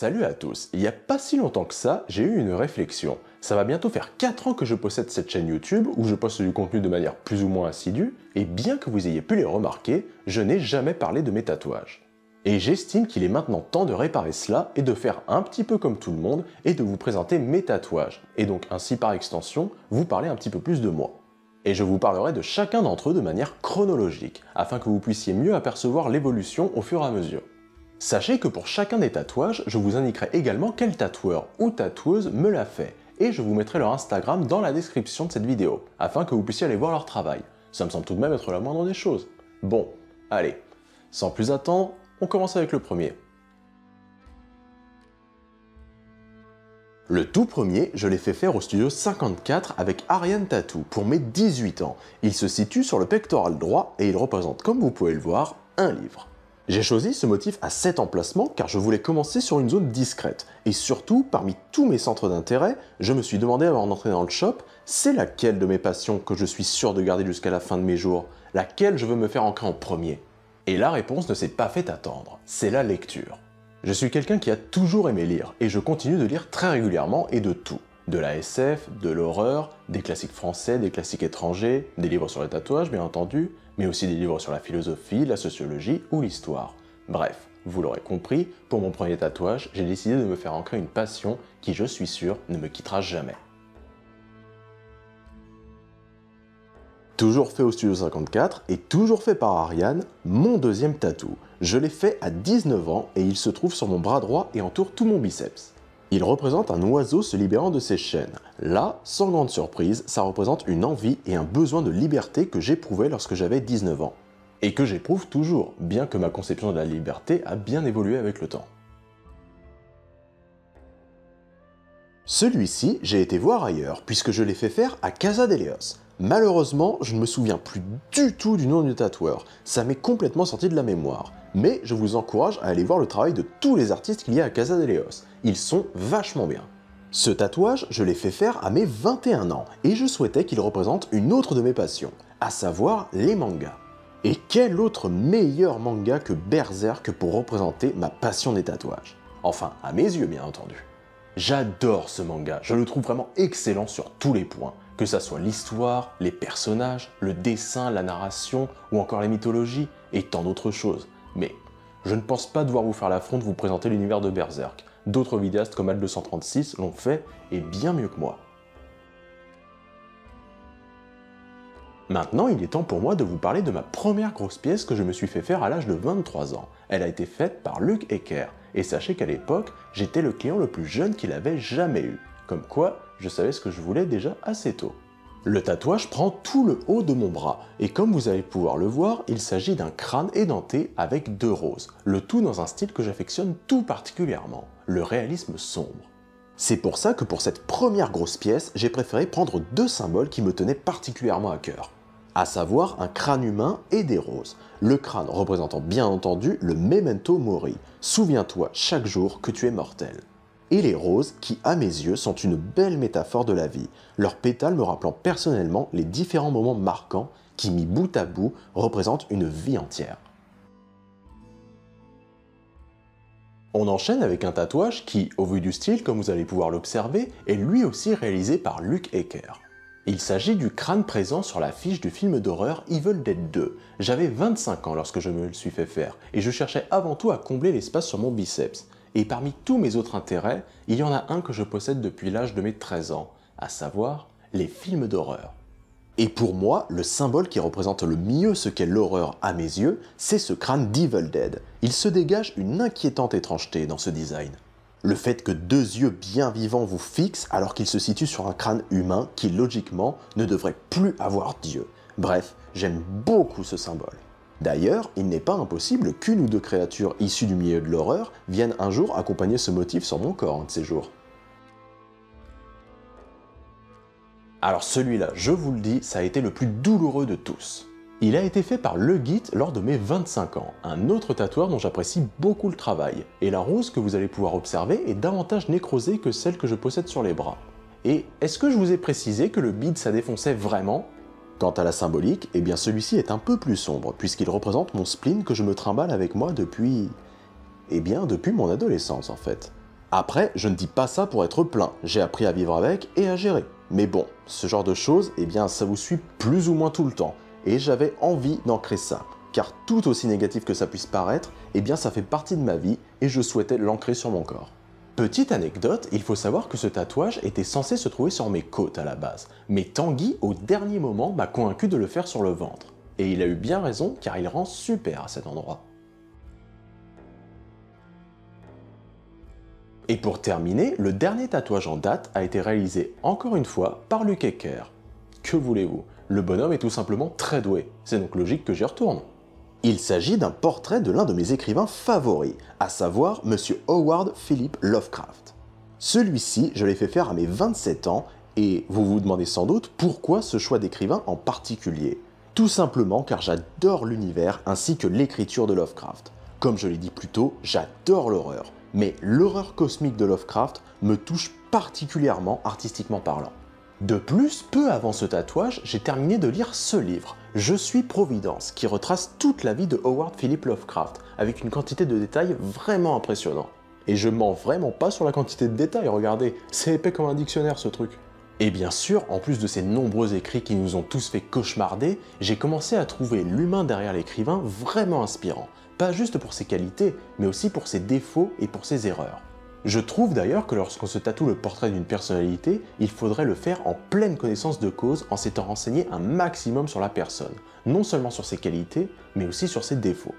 Salut à tous, il n'y a pas si longtemps que ça, j'ai eu une réflexion. Ça va bientôt faire 4 ans que je possède cette chaîne YouTube où je poste du contenu de manière plus ou moins assidue, et bien que vous ayez pu les remarquer, je n'ai jamais parlé de mes tatouages. Et j'estime qu'il est maintenant temps de réparer cela et de faire un petit peu comme tout le monde et de vous présenter mes tatouages, et donc ainsi par extension, vous parler un petit peu plus de moi. Et je vous parlerai de chacun d'entre eux de manière chronologique, afin que vous puissiez mieux apercevoir l'évolution au fur et à mesure. Sachez que pour chacun des tatouages, je vous indiquerai également quel tatoueur ou tatoueuse me l'a fait, et je vous mettrai leur Instagram dans la description de cette vidéo, afin que vous puissiez aller voir leur travail. Ça me semble tout de même être la moindre des choses. Bon, allez, sans plus attendre, on commence avec le premier. Le tout premier, je l'ai fait faire au studio 54 avec Ariane Tattoo pour mes 18 ans. Il se situe sur le pectoral droit et il représente, comme vous pouvez le voir, un livre. J'ai choisi ce motif à cet emplacement car je voulais commencer sur une zone discrète. Et surtout, parmi tous mes centres d'intérêt, je me suis demandé avant d'entrer dans le shop, c'est laquelle de mes passions que je suis sûr de garder jusqu'à la fin de mes jours? Laquelle je veux me faire ancrer en premier? Et la réponse ne s'est pas fait attendre, c'est la lecture. Je suis quelqu'un qui a toujours aimé lire, et je continue de lire très régulièrement et de tout. De la SF, de l'horreur, des classiques français, des classiques étrangers, des livres sur les tatouages bien entendu, mais aussi des livres sur la philosophie, la sociologie ou l'histoire. Bref, vous l'aurez compris, pour mon premier tatouage, j'ai décidé de me faire ancrer une passion qui, je suis sûr, ne me quittera jamais. Toujours fait au Studio 54 et toujours fait par Ariane, mon deuxième tatou. Je l'ai fait à 19 ans et il se trouve sur mon bras droit et entoure tout mon biceps. Il représente un oiseau se libérant de ses chaînes. Là, sans grande surprise, ça représente une envie et un besoin de liberté que j'éprouvais lorsque j'avais 19 ans. Et que j'éprouve toujours, bien que ma conception de la liberté a bien évolué avec le temps. Celui-ci, j'ai été voir ailleurs, puisque je l'ai fait faire à Casa d'Elios. Malheureusement, je ne me souviens plus du tout du nom du tatoueur, ça m'est complètement sorti de la mémoire. Mais je vous encourage à aller voir le travail de tous les artistes qu'il y a à Casa d'Elios, ils sont vachement bien. Ce tatouage, je l'ai fait faire à mes 21 ans, et je souhaitais qu'il représente une autre de mes passions, à savoir les mangas. Et quel autre meilleur manga que Berserk pour représenter ma passion des tatouages? Enfin, à mes yeux bien entendu. J'adore ce manga, je le trouve vraiment excellent sur tous les points, que ça soit l'histoire, les personnages, le dessin, la narration ou encore la mythologie et tant d'autres choses. Mais je ne pense pas devoir vous faire l'affront de vous présenter l'univers de Berserk. D'autres vidéastes comme Al236 l'ont fait et bien mieux que moi. Maintenant, il est temps pour moi de vous parler de ma première grosse pièce que je me suis fait faire à l'âge de 23 ans. Elle a été faite par Luc Ecker, et sachez qu'à l'époque, j'étais le client le plus jeune qu'il avait jamais eu. Comme quoi, je savais ce que je voulais déjà assez tôt. Le tatouage prend tout le haut de mon bras, et comme vous allez pouvoir le voir, il s'agit d'un crâne édenté avec 2 roses, le tout dans un style que j'affectionne tout particulièrement, le réalisme sombre. C'est pour ça que pour cette première grosse pièce, j'ai préféré prendre 2 symboles qui me tenaient particulièrement à cœur. À savoir un crâne humain et des roses. Le crâne représentant bien entendu le memento mori, souviens-toi chaque jour que tu es mortel. Et les roses qui, à mes yeux, sont une belle métaphore de la vie, leurs pétales me rappelant personnellement les différents moments marquants qui, mis bout à bout, représentent une vie entière. On enchaîne avec un tatouage qui, au vu du style, comme vous allez pouvoir l'observer, est lui aussi réalisé par Luc Ecker. Il s'agit du crâne présent sur l'affiche du film d'horreur Evil Dead 2. J'avais 25 ans lorsque je me le suis fait faire, et je cherchais avant tout à combler l'espace sur mon biceps. Et parmi tous mes autres intérêts, il y en a un que je possède depuis l'âge de mes 13 ans, à savoir les films d'horreur. Et pour moi, le symbole qui représente le mieux ce qu'est l'horreur à mes yeux, c'est ce crâne d'Evil Dead. Il se dégage une inquiétante étrangeté dans ce design. Le fait que 2 yeux bien vivants vous fixent alors qu'ils se situent sur un crâne humain qui, logiquement, ne devrait plus avoir d'yeux. Bref, j'aime beaucoup ce symbole. D'ailleurs, il n'est pas impossible qu'une ou 2 créatures issues du milieu de l'horreur viennent un jour accompagner ce motif sur mon corps un de ces jours. Alors celui-là, je vous le dis, ça a été le plus douloureux de tous. Il a été fait par Le Git lors de mes 25 ans, un autre tatoueur dont j'apprécie beaucoup le travail, et la rose que vous allez pouvoir observer est davantage nécrosée que celle que je possède sur les bras. Et est-ce que je vous ai précisé que le bid ça défonçait vraiment? Quant à la symbolique, eh bien celui-ci est un peu plus sombre, puisqu'il représente mon spleen que je me trimballe avec moi depuis... eh bien depuis mon adolescence en fait. Après, je ne dis pas ça pour être plein, j'ai appris à vivre avec et à gérer. Mais bon, ce genre de choses, eh bien ça vous suit plus ou moins tout le temps. Et j'avais envie d'ancrer ça. Car tout aussi négatif que ça puisse paraître, eh bien ça fait partie de ma vie et je souhaitais l'ancrer sur mon corps. Petite anecdote, il faut savoir que ce tatouage était censé se trouver sur mes côtes à la base. Mais Tanguy, au dernier moment, m'a convaincu de le faire sur le ventre. Et il a eu bien raison car il rend super à cet endroit. Et pour terminer, le dernier tatouage en date a été réalisé encore une fois par Luc Ecker. Que voulez-vous? Le bonhomme est tout simplement très doué, c'est donc logique que j'y retourne. Il s'agit d'un portrait de l'un de mes écrivains favoris, à savoir Monsieur Howard Philip Lovecraft. Celui-ci, je l'ai fait faire à mes 27 ans, et vous vous demandez sans doute pourquoi ce choix d'écrivain en particulier. Tout simplement car j'adore l'univers ainsi que l'écriture de Lovecraft. Comme je l'ai dit plus tôt, j'adore l'horreur. Mais l'horreur cosmique de Lovecraft me touche particulièrement artistiquement parlant. De plus, peu avant ce tatouage, j'ai terminé de lire ce livre, Je suis Providence, qui retrace toute la vie de Howard Philip Lovecraft, avec une quantité de détails vraiment impressionnant. Et je mens vraiment pas sur la quantité de détails, regardez, c'est épais comme un dictionnaire ce truc. Et bien sûr, en plus de ces nombreux écrits qui nous ont tous fait cauchemarder, j'ai commencé à trouver l'humain derrière l'écrivain vraiment inspirant. Pas juste pour ses qualités, mais aussi pour ses défauts et pour ses erreurs. Je trouve d'ailleurs que lorsqu'on se tatoue le portrait d'une personnalité, il faudrait le faire en pleine connaissance de cause en s'étant renseigné un maximum sur la personne, non seulement sur ses qualités, mais aussi sur ses défauts.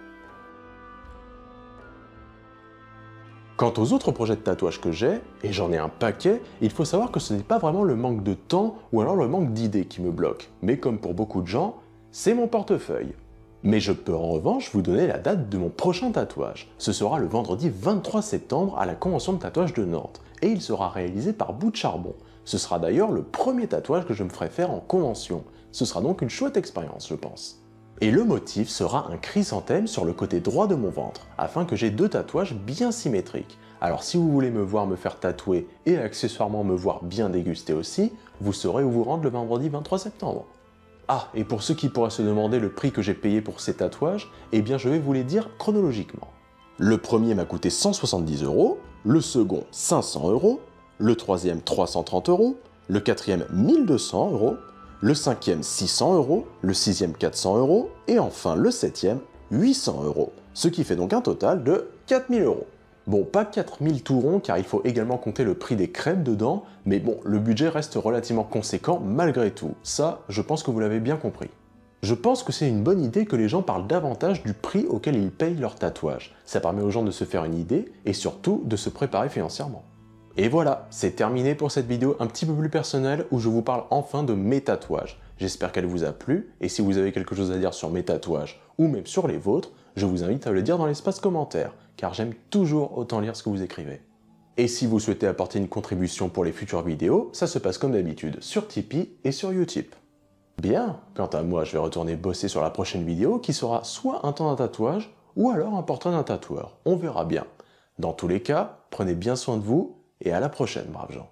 Quant aux autres projets de tatouage que j'ai, et j'en ai un paquet, il faut savoir que ce n'est pas vraiment le manque de temps ou alors le manque d'idées qui me bloque, mais comme pour beaucoup de gens, c'est mon portefeuille. Mais je peux en revanche vous donner la date de mon prochain tatouage. Ce sera le vendredi 23 septembre à la convention de tatouage de Nantes, et il sera réalisé par Bout de Charbon. Ce sera d'ailleurs le premier tatouage que je me ferai faire en convention. Ce sera donc une chouette expérience, je pense. Et le motif sera un chrysanthème sur le côté droit de mon ventre, afin que j'ai deux tatouages bien symétriques. Alors si vous voulez me voir me faire tatouer et accessoirement me voir bien déguster aussi, vous saurez où vous rendre le vendredi 23 septembre. Ah, et pour ceux qui pourraient se demander le prix que j'ai payé pour ces tatouages, eh bien je vais vous les dire chronologiquement. Le premier m'a coûté 170 €, le second 500 €, le troisième 330 €, le quatrième 1200 €, le cinquième 600 €, le sixième 400 € et enfin le septième 800 €, ce qui fait donc un total de 4000 €. Bon, pas 4000 tout rond car il faut également compter le prix des crèmes dedans, mais bon, le budget reste relativement conséquent malgré tout. Ça, je pense que vous l'avez bien compris. Je pense que c'est une bonne idée que les gens parlent davantage du prix auquel ils payent leur tatouage. Ça permet aux gens de se faire une idée et surtout de se préparer financièrement. Et voilà, c'est terminé pour cette vidéo un petit peu plus personnelle où je vous parle enfin de mes tatouages. J'espère qu'elle vous a plu, et si vous avez quelque chose à dire sur mes tatouages, ou même sur les vôtres, je vous invite à le dire dans l'espace commentaire, car j'aime toujours autant lire ce que vous écrivez. Et si vous souhaitez apporter une contribution pour les futures vidéos, ça se passe comme d'habitude sur Tipeee et sur Utip. Bien, quant à moi, je vais retourner bosser sur la prochaine vidéo qui sera soit un temps d'un tatouage, ou alors un portrait d'un tatoueur, on verra bien. Dans tous les cas, prenez bien soin de vous, et à la prochaine, braves gens.